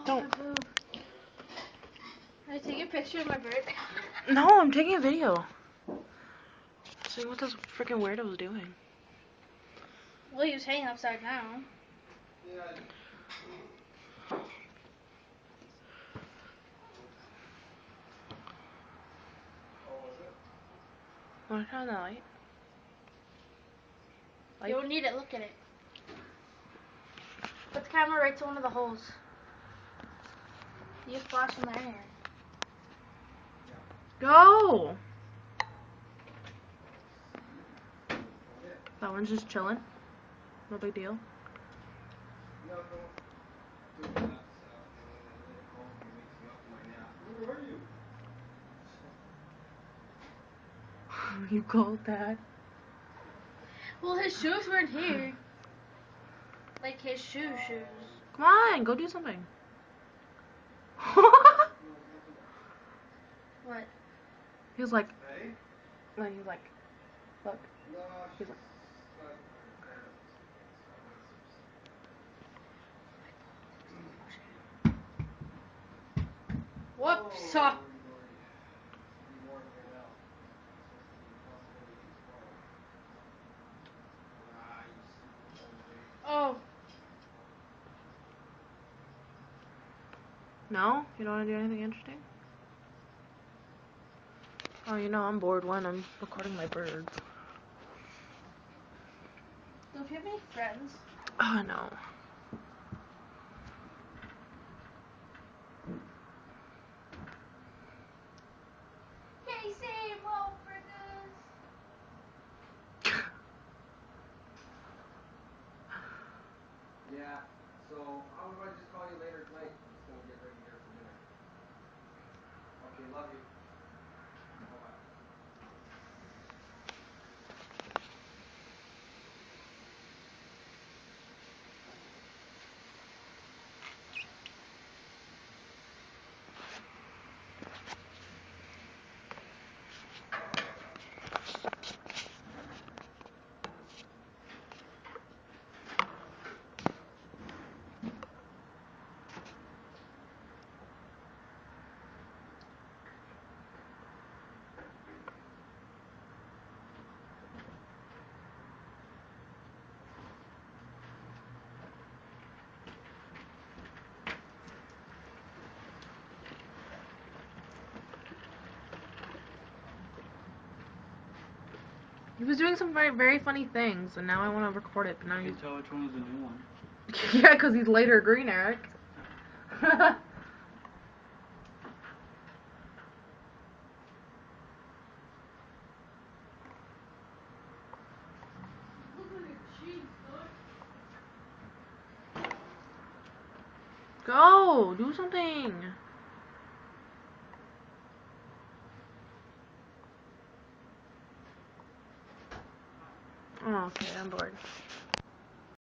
Don't. Can I take a picture of my bird? No, I'm taking a video. Seeing what this freaking weirdo's doing. Well, he was hanging upside down. Wanna turn on the light? You don't need it. Look at it. Put the camera right to one of the holes. You flash in there. Go! That one's just chilling. No big deal. You called that? Well, his shoes weren't here. Like his shoes. Come on, go do something. What? He was like, like, he's like, look. He's like, Whoops. Oh. no? You don't want to do anything interesting? Oh, you know I'm bored when I'm recording my birds. Don't you have any friends? Oh, no. Casey, Wolfriggers. Yeah, so how about I just call you later tonight? I'm just gonna get ready here for dinner. Okay, love you. Bye-bye. He was doing some very, very funny things, and now I want to record it, but now You he's... can tell which one was the new one. Yeah, because he's later green, Eric. Go! Do something! Oh, okay, I'm bored.